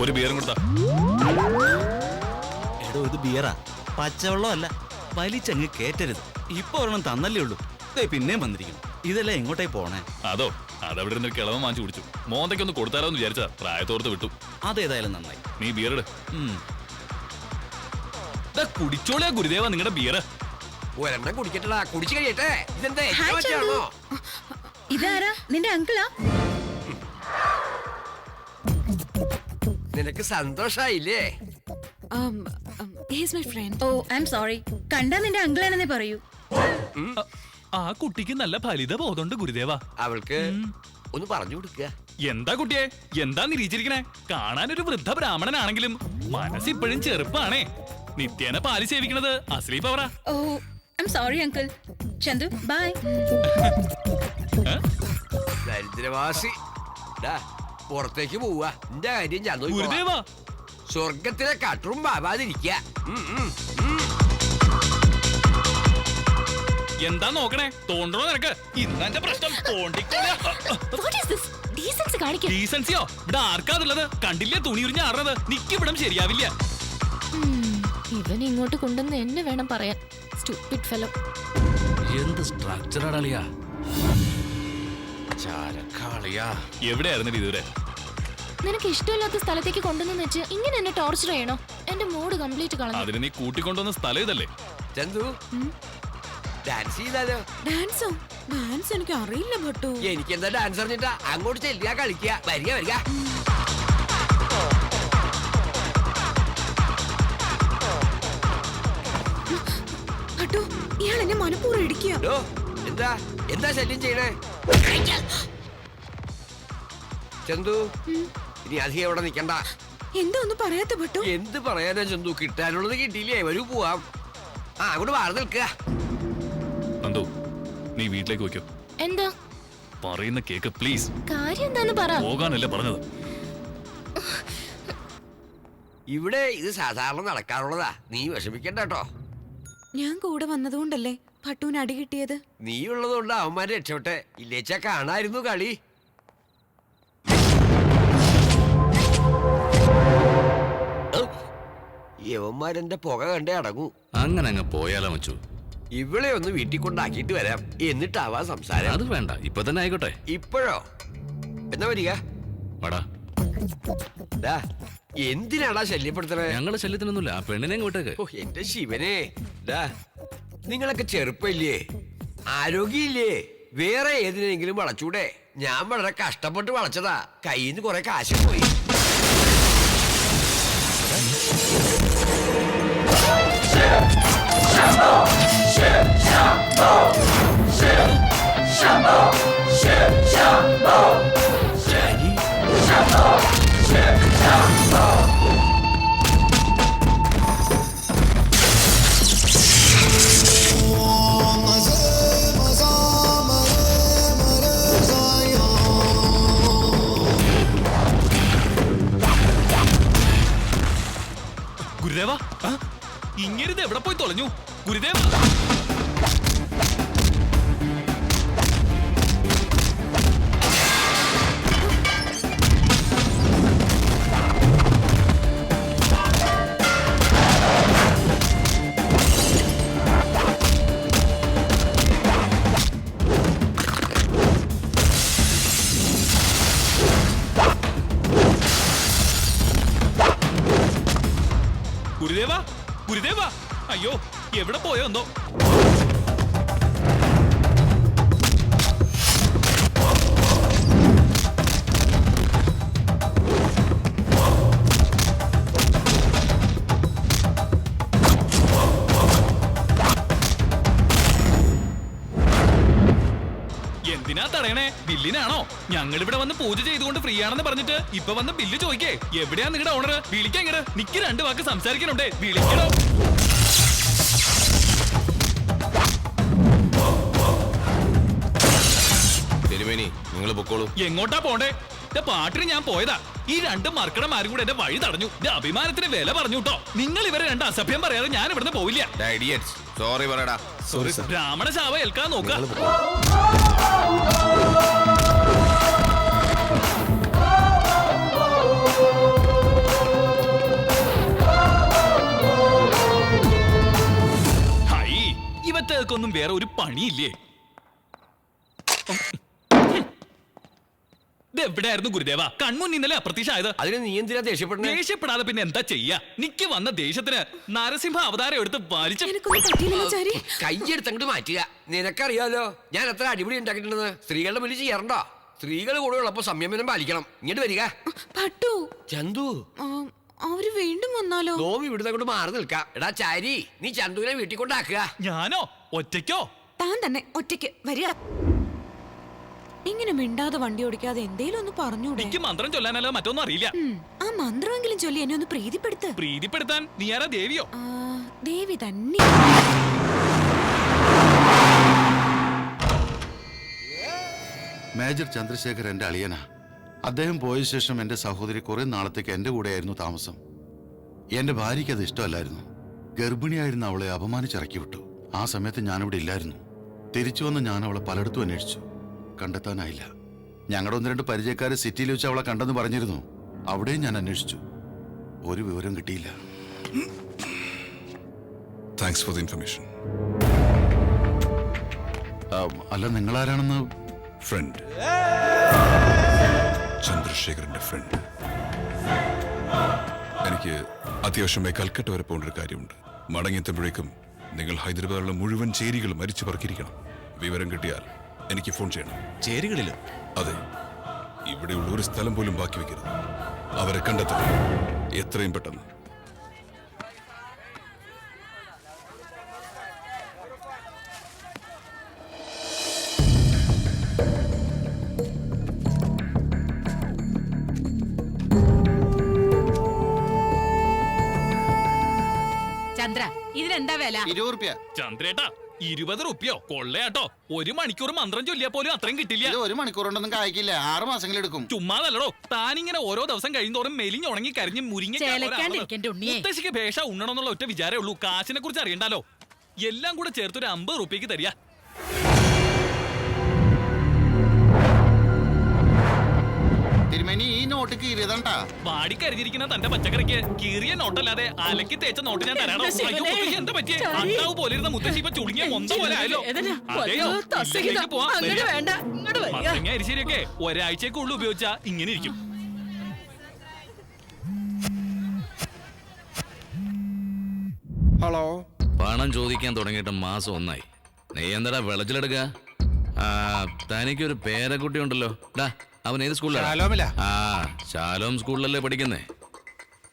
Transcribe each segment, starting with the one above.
ഒരു ബിയറും കൊടുത്താ. എടോ ഇത് ബിയറാ, പച്ചവെള്ളമല്ല. വലിച്ചങ്ങ് കേറ്റരുത്. ഇപ്പൊ ഒരെണ്ണം തന്നല്ലേ ഉള്ളൂ, പിന്നെയും വന്നിരിക്കുന്നു. ഇതെല്ലാം എങ്ങോട്ടേ പോണേ? അതോ അതവിടെ ഇരുന്നൊരു കിളവൻ വാങ്ങിച്ചു കുടിച്ചു. മോന്തയ്ക്കൊന്ന് കൊടുത്താലോ എന്ന് വിചാരിച്ചാ പ്രായത്തോർത്ത് വിട്ടു. അതേതായാലും നന്നായി. നീ ബിയറിട്. കുടിച്ചോളിയാ ഗുരുദേവ നിങ്ങളുടെ ബിയറ്. ഒരെണ്ണം കുടിക്കട്ടടാ, കുടിച്ചു കഴിയട്ടെ. ഇതെന്താണോ? ഇതാരാ? നിന്റെ അങ്കിളാ? നിനക്ക് സന്തോഷായില്ലേ? ഓ ഐ ആം സോറി. കണ്ടാ നിന്റെ അങ്കിളാണെന്നേ പറയൂ. ആ കുട്ടിക്ക് നല്ല ഫലിത ബോധമുണ്ട് ഗുരുദേവ. അവൾക്ക് ഒന്ന് പറഞ്ഞു കൊടുക്കുക. എന്താ കുട്ടിയെ, എന്താ നിരീച്ചിരിക്കണേ? കാണാനൊരു വൃദ്ധ ബ്രാഹ്മണനാണെങ്കിലും മനസ്സിപ്പോഴും ചെറുപ്പാണേ. നിത്യേന പാല് സേവിക്കണത് അസ്ലീ പവറാ. Oh I am sorry uncle. Chanthu bye. ദരിദ്രവാസി പുറത്തേക്ക് പോവാ. എന്റെ കാര്യം ഞാൻ ഗുരുദേവ, സ്വർഗത്തിലെ കട്ടറും ബാബാതിരിക്ക. എന്താ നോക്കണേ? തോണ്ടണോ നിനക്ക്? ഇന്നെന്റെ പ്രശ്നം ഡീസൻസിയോ? ഇവിടെ ആർക്കാതുള്ളത്? കണ്ടില്ലേ തുണി ഉരിഞ്ഞ ആടുന്നത്? നിക്കിവിടം ശരിയാവില്ല. ഇവൻ ഇങ്ങോട്ട് കൊണ്ടുവന്ന് എന്നെ വേണം പറയാൻ. Stupid fellow. എന്ത് സ്ട്രക്ചറാളിയാ. എവിടെയായിരുന്നു ഇതുവരെ? നിനക്ക് ഇഷ്ടമില്ലാത്ത സ്ഥലത്തേക്ക് കൊണ്ടുവന്ന് വെച്ച് ഇങ്ങനെ എന്നെ ടോർച്ചർ ചെയ്യണോ? എന്റെ മൂഡ് കംപ്ലീറ്റ് കളഞ്ഞു. അതിന് നീ കൂട്ടിക്കൊണ്ടുവന്ന സ്ഥലം ഇതല്ലേ? ചന്തു ഡാൻസ് ചെയ്താലോ? ഡാൻസോ? ഡാൻസ് എനിക്ക് അറിയില്ല ഭട്ടു. എനിക്ക് എന്താ ഡാൻസ് അറിഞ്ഞിട്ടാ? അങ്ങോട്ട് ചെല്ലുക, കളിക്കുക, വരിക വരിക. ഭട്ടു ഇയാൾ എന്നെ മനഃപൂർവ്വം ഇടിക്കുക. എന്താ എന്താ ശല്യം ചെയ്യണേ? ചന്തു ഇനി അധികം എവിടെ നിക്കണ്ട. എന്താ ഒന്നും പറയാത്ത ഭട്ടു? എന്ത് പറയാനാ ചന്തു? കിട്ടാനുള്ളത് കിട്ടിയില്ലേ? വരൂ പോവാം. അങ്ങോട്ട് വാർന്ന് നിൽക്കുക. നന്ദു, നീ വീട്ടിലേക്ക് വയ്ക്കോ. എന്താ പറയുന്ന കേക്ക് പ്ലീസ്. കാര്യം എന്താന്ന് പറ. പോകാനല്ലേ പറഞ്ഞത്? ഇവിടെ ഇത് സാധാരണ നടക്കാറുള്ളതാ. നീ വിഷമിക്കണ്ട കേട്ടോ. ഞാൻ കൂടെ വന്നതുകൊണ്ടല്ലേ ഭട്ടുവിന് അടി കിട്ടിയത്? നീ ഉള്ളതുകൊണ്ട് അവന്മാരെ രക്ഷപ്പെട്ടെ. ഇല്ലേച്ചാ കാണായിരുന്നു കളി. യവന്മാരെന്റെ പുക കണ്ടേ അടങ്ങൂ. അങ്ങനെ അങ്ങ് പോയാലോ മച്ചു? ഇവിടെ ഒന്ന് വീട്ടിൽ കൊണ്ടാക്കിയിട്ട് വരാം, എന്നിട്ടാവാ സംസാരം. അത് വേണ്ട, ഇപ്പൊ തന്നെ ആയിക്കോട്ടെ. ഇപ്പോഴോ? എന്നാ വരിക. എന്തിനാടാ ശല്യപ്പെടുത്തണേ? ഞങ്ങള് ശല്യത്തിനൊന്നുമില്ല. ആ പെണ്ണിനെ ഇങ്ങോട്ടേക്ക്. ഓ എന്റെ ശിവനെ, നിങ്ങളൊക്കെ ചെറുപ്പല്ലേ, ആരോഗ്യമില്ലേ? വേറെ ഏതിനെങ്കിലും വളച്ചൂടെ? ഞാൻ വളരെ കഷ്ടപ്പെട്ട് വളച്ചതാ. കയ്യിൽ നിന്ന് കുറെ കാശ് പോയി. ഗുരുദേവ, ഇങ്ങനെ എവിടെ പോയി തൊലഞ്ഞു? ഗുരുദേവ, ഗുരുദേവ, ഗുരുദേവ, അയ്യോ എവിടെ പോയോ എന്തോ. എന്തിനാ തടയണേ? ബില്ലിനാണോ? ഞങ്ങൾ ഇവിടെ വന്ന് പൂജ ചെയ്തുകൊണ്ട് ഫ്രീ ആണെന്ന് പറഞ്ഞിട്ട് ഇപ്പൊ വന്ന് ബില്ല് ചോദിക്കേ? എവിടെയാ നിങ്ങളുടെ ഓണർ? വിളിക്കാൻ ഇങ്ങട്. നിക്ക്, 2 വാക്ക് സംസാരിക്കണുണ്ടേ. വിളിക്കണോ? നിങ്ങൾ പൊക്കോളൂ. എങ്ങോട്ടാ പോണ്ടേ? പാട്ടിന് ഞാൻ പോയതാ. ഈ 2 മർക്കടന്മാരും കൂടെ എന്റെ വഴി തടഞ്ഞു. അഭിമാനത്തിന് വില പറഞ്ഞു കേട്ടോ. നിങ്ങൾ ഇവരെ 2 അസഭ്യം പറയാതെ ഞാൻ ഇവിടുന്ന് പോവില്ല. സോറി പറയടാ. ബ്രാഹ്മണ ശാപം ഏൽക്കാൻ നോക്ക. ഇവറ്റക്കൊന്നും വേറെ ഒരു പണിയില്ലേ? ഇതെവിടെയായിരുന്നു ഗുരുദേവ? കൺമുൻ ഇന്നലെ അപ്രത്യക്ഷമായത്. അതിന് നീ എന്തിനാ ദേഷ്യപ്പെടുന്നേ? ദേഷ്യപ്പെടാതെ പിന്നെ എന്താ ചെയ്യാ? നിക്ക് വന്ന ദേഷ്യത്തിന് നരസിംഹ അവതാരം എടുത്ത് വലിച്ച എനിക്കൊന്നും പറ്റിയില്ലല്ലോ ആചാരി. കൈയെടുത്തങ്ങോട്ട് മാറ്റുക. നിനക്കറിയാലോ ഞാൻ എത്ര അടിപൊളി ഉണ്ടാക്കിയിട്ടുണ്ടെന്ന്. സ്ത്രീകളുടെ മുന്നിൽ ചെയ്യാറുണ്ടോ? സ്ത്രീകൾ കൂടെ ഉള്ളപ്പോ സംയമനം പാലിക്കണം. ഇങ്ങോട്ട് വരിക. പട്ടു ചന്തു, അവര് വീണ്ടും വന്നാലോ? നോം ഇവിടുന്ന് അങ്ങോട്ട് മാറി നിൽക്കാം. എടാ ചാരി, നീ ചന്തുവിനെ വീട്ടിൽ കൊണ്ടാക്കുക. ഞാനോ? ഒറ്റയ്ക്കോ? താൻ തന്നെ ഒറ്റയ്ക്ക് വരിക. ഇങ്ങനെ മിണ്ടാതെ വണ്ടി ഓടിക്കാതെ എന്തേലും ഒന്ന് പറഞ്ഞൂടെ? എനിക്ക് മന്ത്രം ചൊല്ലാനല്ലോ മറ്റൊന്നും അറിയില്ല. ആ മന്ത്രമെങ്കിലും ചൊല്ലി എന്നെ ഒന്ന് പ്രീതിപ്പെടുത്ത്. പ്രീതിപ്പെടുത്താൻ നീ ആരാ? ദേവിയോ? ദേവി തന്നെ. മേജർ ചന്ദ്രശേഖർ എൻ്റെ അളിയനാ. അദ്ദേഹം പോയ ശേഷം എൻ്റെ സഹോദരി കുറെ നാളത്തേക്ക് എൻ്റെ കൂടെയായിരുന്നു താമസം. എൻ്റെ ഭാര്യയ്ക്ക് അത് ഇഷ്ടമല്ലായിരുന്നു. ഗർഭിണിയായിരുന്ന അവളെ അപമാനിച്ചിറക്കി വിട്ടു. ആ സമയത്ത് ഞാനിവിടെ ഇല്ലായിരുന്നു. തിരിച്ചു വന്ന് ഞാൻ അവളെ പലയിടത്തും അന്വേഷിച്ചു. കണ്ടെത്താനായില്ല. ഞങ്ങളുടെ 1-2 പരിചയക്കാരെ സിറ്റിയിൽ വെച്ച് അവളെ കണ്ടെന്ന് പറഞ്ഞിരുന്നു. അവിടെയും ഞാൻ അന്വേഷിച്ചു. ഒരു വിവരം കിട്ടിയില്ല. Thanks for the information. അല്ല, നിങ്ങളാരാണെന്ന്? ഫ്രണ്ട്, ചന്ദ്രശേഖരന്റെ ഫ്രണ്ട്. എനിക്ക് അത്യാവശ്യമായി കൽക്കട്ട വരെ പോകേണ്ട ഒരു കാര്യമുണ്ട്. മടങ്ങിയെത്തുമ്പോഴേക്കും നിങ്ങൾ ഹൈദരാബാദിലുള്ള മുഴുവൻ ചേരികളും മരിച്ചു പറക്കിയിരിക്കണം. വിവരം കിട്ടിയാൽ എനിക്ക് ഫോൺ ചെയ്യണം. ചേരികളിലും അതെ, ഇവിടെയുള്ള ഒരു സ്ഥലം പോലും ബാക്കി വെക്കരുത്. അവരെ കണ്ടെത്തണം, എത്രയും പെട്ടെന്ന്. ചന്ദ്ര, ഇതിനെന്താ വില? 20 രൂപ. ചന്ദ്രേട്ടാ, 20 റുപ്യോ കൊള്ളയാട്ടോ. 1 മണിക്കൂർ മന്ത്രം ചൊല്ലിയാ പോലും അത്രയും കിട്ടില്ല. 1 മണിക്കൂർ കൊണ്ടൊന്നും കായ്ക്കില്ല. 6 മാസങ്ങളെടുക്കും. ചുമ്മാതല്ലടോ, താനിങ്ങനെ ഓരോ ദിവസം കഴിയുന്നോറും മെലിഞ്ഞുണങ്ങി കരിഞ്ഞ് മുരിങ്ങ ചേലക്കാണ്ടിരിക്കണ്ട ഉണ്ണിയെ. മുത്തശ്ശിക്ക് ഭേഷ ഉണ്ണണമെന്നുള്ള ഒറ്റ വിചാരേ ഉള്ളൂ. കാശിനെ കുറിച്ച് അറിയണ്ടാലോ. എല്ലാം കൂടെ ചേർത്തൊരു 50 റുപ്യക്ക് തരിക. തിരുമേനി, ഈ നോട്ട് കീറിയതണ്ടാ. വാടിക്കരിഞ്ഞിരിക്കുന്ന തന്റെ പച്ചക്കറിക്ക് കീറിയ നോട്ടല്ലാതെ അലക്കി തേച്ച നോട്ട് ഞാൻ തരാണോ? അയ്യോ മുത്തശ്ശി, എന്താ പറ്റിയേ? അണ്ടാവ് പോലിരുന്ന മുത്തശ്ശി ഇപ്പൊ ചുളുങ്ങിയ മൊന്ത പോലെ ആയല്ലോ. അതെയോ? ഇതിലേക്ക് പോവാം. വരിക. മത്തങ്ങ അരിശരിയൊക്കെ ഒരാഴ്ചക്കുള്ളിൽ ഉപയോഗിച്ചാ ഇങ്ങനെ ഇരിക്കും. ഹലോ. പണം ചോദിക്കാൻ തുടങ്ങിയിട്ട് മാസം 1 ആയി. നീ എന്താടാ വിളച്ചിലെടുക്ക? തനിക്കൊരു പേരക്കുട്ടി ഉണ്ടല്ലോ. അവൻ ഏത് സ്കൂളിലാണ്? ശാലോം സ്കൂളിലല്ലേ പഠിക്കുന്നേ?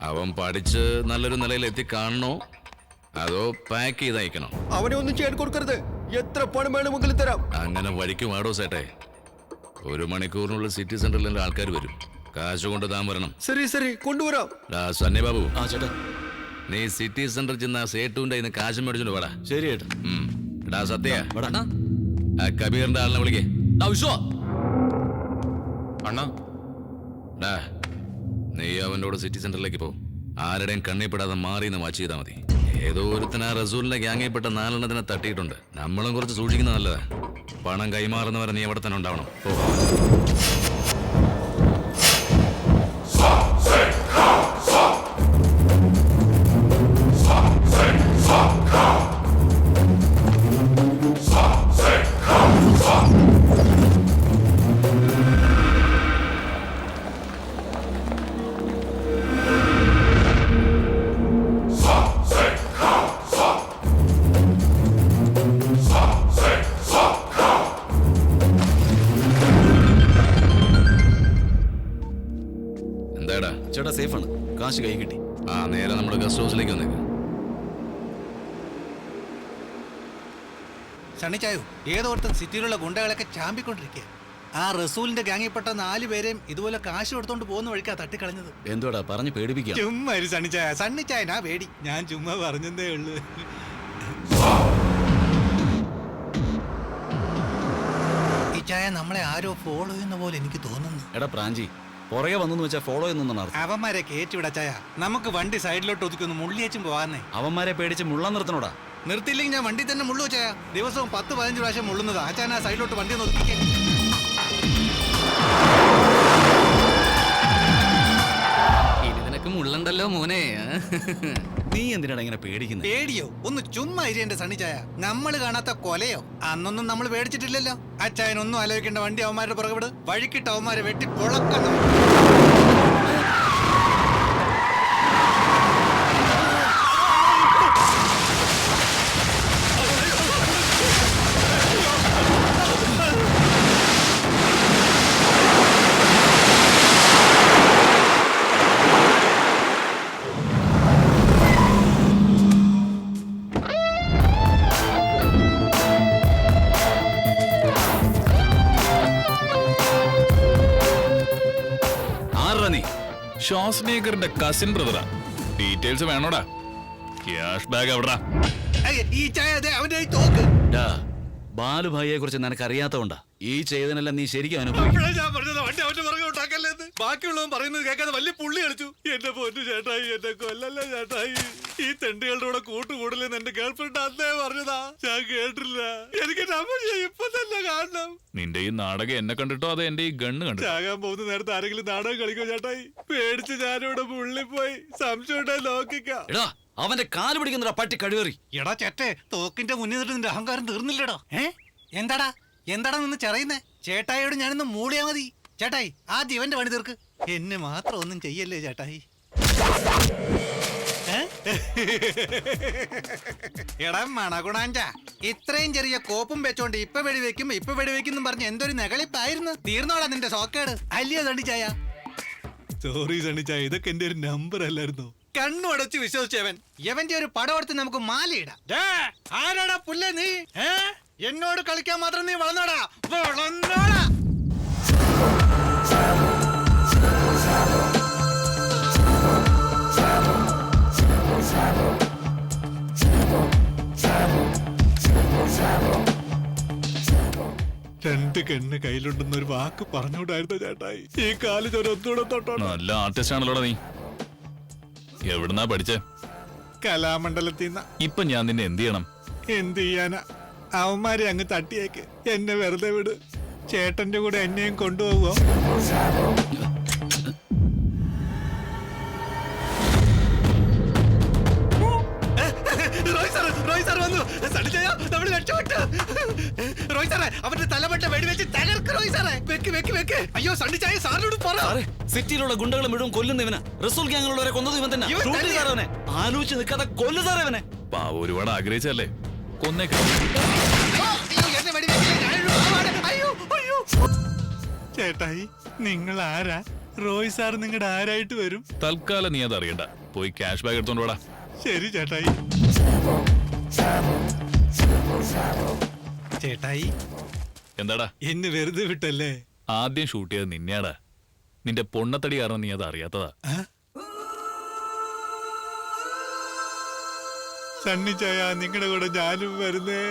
അവൻ പഠിച്ച് നല്ലൊരു നിലയിൽ എത്തി കാണണോ അതോ പാക്ക് ചെയ്ത് അയക്കണോ? അവനെ ഒന്നും ചെയ്യാൻ കൊടുക്കരുത്. എത്ര പണം വേണമെങ്കിലും തരാം. അങ്ങനെ വഴിക്ക് വാടോ സേട്ടെ. 1 മണിക്കൂറിനുള്ളിൽ സിറ്റി സെന്ററിൽ ആൾക്കാർ വരും. കാശ് കൊണ്ട് താൻ വരണം. ശരി ശരി, കൊണ്ടുവരാം. സന്നി ബാബു, ചേട്ടാ, നീ സിറ്റി സെന്ററിൽ ചെന്ന സേട്ടുവിന്റെ ഇന്ന് കാശ് മേടിച്ചോണ്ട് വേടാ. ശരി ഏട്ടാ. സത്യ കബീറിന്റെ ആളിനെ വിളിക്കേ. അണ്ണാ, നീ അവൻ്റെ കൂടെ സിറ്റി സെന്ററിലേക്ക് പോ. ആരുടെയും കണ്ണിപ്പെടാതെ മാറിയെന്ന് വാച്ച് ചെയ്താൽ മതി. ഏതോ ഒരുത്തന റസൂലിന്റെ ഗ്യാങ്ങിൽപ്പെട്ട 4 തട്ടിയിട്ടുണ്ട്. നമ്മളും കുറച്ച് സൂക്ഷിക്കുന്നത് നല്ലതാ. പണം കൈമാറുന്നവരെ നീ എവിടെ തന്നെ ഉണ്ടാവണം. പോ. ചേട്ടാ, സേഫാണ്. കാശ് കൈ കിട്ടി. നേരെ നമ്മുടെ ഗസ്റ്റ് ഹൗസിലേക്ക് വന്നേക്ക്. സണ്ണിച്ചായോ, ഏതോർത്തും സിറ്റിയിലുള്ള ഗുണ്ടകളൊക്കെ ചാമ്പിക്കൊണ്ടിരിക്കുക. ആ റസൂലിന്റെ ഗ്യാങ്ങിൽപ്പെട്ട 4 പേരെയും ഇതുപോലെ കാശ് കൊടുത്തോണ്ട് പോകുന്ന വഴിക്കാ തട്ടിക്കളഞ്ഞത്. എന്തുവാടാ പറഞ്ഞു പേടിപ്പിക്കുക? ചുമ്മാ ഒരു സണ്ണിച്ചായനാ പേടി. ഞാൻ ചുമ്മാ പറഞ്ഞതേ ഉള്ളു. ഈ ചായ നമ്മളെ ആരോ ഫോളോ ചെയ്യുന്ന പോലെ എനിക്ക് തോന്നുന്നു. എടാ പ്രാഞ്ചി, പുറകെ വന്നു വെച്ചാൽ ഫോളോ ചെയ്യുന്ന അവന്മാരെ കയറ്റിവിടാ ചായ. നമുക്ക് വണ്ടി സൈഡിലോട്ട് ഒതുക്കി മുള്ളിയേച്ചും പോവാന്നേ. അവന്മാരെ പേടിച്ച് മുള്ള നിർത്തണോടാ. നിർത്തിയില്ലെങ്കിൽ ഞാൻ വണ്ടി തന്നെ മുള്ളു ചായ. ദിവസവും 10-15 പ്രാവശ്യം മുള്ളുന്നത്. ആ ചായ സൈഡിലോട്ട് വണ്ടി ഒന്ന് ഒതുക്കിക്കേ. ഇനി നിനക്ക് മുള്ളണ്ടല്ലോ മോനെ. നീ എന്തിനാണ് ഇങ്ങനെ പേടിക്കുന്നത്? പേടിയോ? ഒന്ന് ചുമ്മാ ഇരി എന്റെ സണ്ണിച്ചായ. നമ്മൾ കാണാത്ത കൊലയോ അന്നൊന്നും നമ്മൾ പേടിച്ചിട്ടില്ലല്ലോ. അച്ചായനൊന്നും ആലോചിക്കേണ്ട, വണ്ടി അവന്മാരുടെ പുറകെ വിട്. വഴിക്കിട്ട് അവന്മാരെ വെട്ടി പൊളക്കണം. ഷോസ്നേഗറിന്റെ കസിൻ ബ്രദറാ. ഡീറ്റെയിൽസ് വേണോടാ? ക്യാഷ് ബാഗ് എവിടാ? ഈ ചായ അവന്റെ തോക്ക്. ബാലുഭായിയെ കുറിച്ച് നിനക്ക് അറിയാത്തതുകൊണ്ടാ ഈ ചെയ്തനെല്ലാം നീ ശരിക്കും അനുഭവിക്കും. ഞാൻ പറഞ്ഞത് വണ്ടി അവന്റെ പുറകെ ഉണ്ടാക്കല്ലേന്ന്. ബാക്കിയുള്ളവൻ പറയുന്നത് കേൾക്കാതെ വലിയ പുള്ളി കളിച്ചു. എന്റെ പൊന്നു ചേട്ടായി, എന്നെ കൊല്ലല്ല ചേട്ടായി. ഈ തെണ്ടുകളുടെ കൂടെ കൂട്ടുകൂടലെന്ന് എന്റെ ഗേൾഫ്രണ്ട് അന്നേ പറഞ്ഞതാ. ഞാൻ കേട്ടില്ല. എനിക്ക് ഇപ്പൊ തന്നെ കാണണം. നിന്റെ ഈ നാടകം എന്നെ കണ്ടിട്ടോ അതെ എന്റെ ഈ ഗണ്ണ് കണ്ടു? ചാകാൻ പോകുന്ന നേരത്തെ ആരെങ്കിലും നാടകം കളിക്കോ ചേട്ടായി? പേടിച്ച് ഞാനിവിടെ പുള്ളി പോയി. സംശയം ഉണ്ടായി നോക്കിക്കാം. അവന്റെ കാല് പിടിക്കുന്ന പട്ടി കഴിവേറി. എടാ ചേട്ടെ, തോക്കിന്റെ മുന്നിൽ നിന്നിട്ട് നിന്റെ അഹങ്കാരം തീർന്നില്ലടോ. എന്താടാ എന്താടാ നിന്ന് ചെറിയുന്നേ? ചേട്ടായിയോട് ഞാനൊന്ന് മൂളിയാ മതി. ചേട്ടായി ആദ്യം ഇവന്റെ പണി തീർക്ക്. എന്നെ മാത്രം ഒന്നും ചെയ്യല്ലേ ചേട്ടായി. എടാ മണകുണാഞ്ച, ഇത്രയും ചെറിയ കോപ്പും വെച്ചോണ്ട് ഇപ്പൊ വെടിവെക്കും പറഞ്ഞ് എന്തൊരു നെകളിപ്പായിരുന്നു. തീർന്നോടാ നിന്റെ സോക്കേട്. അല്ലയോ സണ്ണിച്ചായ? സോറി സണ്ണിച്ചായ, ഇതൊക്കെ എന്റെ ഒരു നമ്പർ അല്ലായിരുന്നു. കണ്ണുടച്ച് വിശ്വസിച്ചവൻ. യവന്റെ ഒരു പടം എടുത്ത് നമുക്ക് മാലയിടാം. ആരാടാ പുല്ല നീ? എന്നോട് കളിക്കാൻ മാത്രം നീ വളർന്നോടാ. വളർന്നോടാ. രണ്ട് കണ്ണ് കയ്യിലുണ്ടെന്ന് ഒരു വാക്ക് പറഞ്ഞുകൂടായിരുന്നു ചേട്ടായി. ഈ കാല് ചൊരൊന്നുകൂടെ തൊട്ടോ. നല്ല ആർട്ടിസ്റ്റ് ആണല്ലോടാ നീ. എവിടുന്നാ പഠിച്ചേ? കലാമണ്ഡലത്തിൽ. ഇപ്പൊ ഞാൻ നിന്നെ എന്ത് ചെയ്യണം? എന്ത് ചെയ്യാനാ? അവന്മാരെ അങ്ങ് തട്ടിയേക്ക്. എന്നെ വെറുതെ വിട്. ചേട്ടന്റെ കൂടെ എന്നെയും കൊണ്ടുപോകുമോ? അവന്റെ തലപെട്ട വെടിവെച്ച് തകർക്ക്. റോയ് സാറേ, വെക്ക് വെക്ക് വെക്ക്. അയ്യോ സണ്ണിച്ചായ, സാറിനോട് പറ. സിറ്റിയിലുള്ള ഗുണ്ടകളെ മുഴുവൻ കൊല്ലുന്ന ഇവനാ. റസൂൽ ഗ്യാങ്ങിലുള്ളവരെ കൊന്നത് ഇവൻ തന്നെ. ആലോചിച്ച് നിൽക്കാതെ കൊല്ലു സാറേ ഇവനെ. ഒരുപാട് ആഗ്രഹിച്ചല്ലേ, കൊന്നേക്കാം. ചേട്ടായി, നിങ്ങൾ ആരാ? റോയ് സാർ നിങ്ങളുടെ ആരായിട്ട് വരും? തൽക്കാലം നീ അത് അറിയണ്ട. പോയി ക്യാഷ് ബാഗ് എടുത്തോണ്ട് വാടാ. ശരി ചേട്ടായി. ചേട്ടായി എന്താടാ? എന്നെ വെറുതെ വിട്ടല്ലേ? ആദ്യം ഷൂട്ട് ചെയ്ത് നിന്നെയാടാ. നിന്റെ പൊണ്ണത്തടി കാരണം നീ അത് അറിയാത്തതാ. സണ്ണിച്ചായ, നിങ്ങളുടെ കൂടെ ഞാനും വരുന്നേ.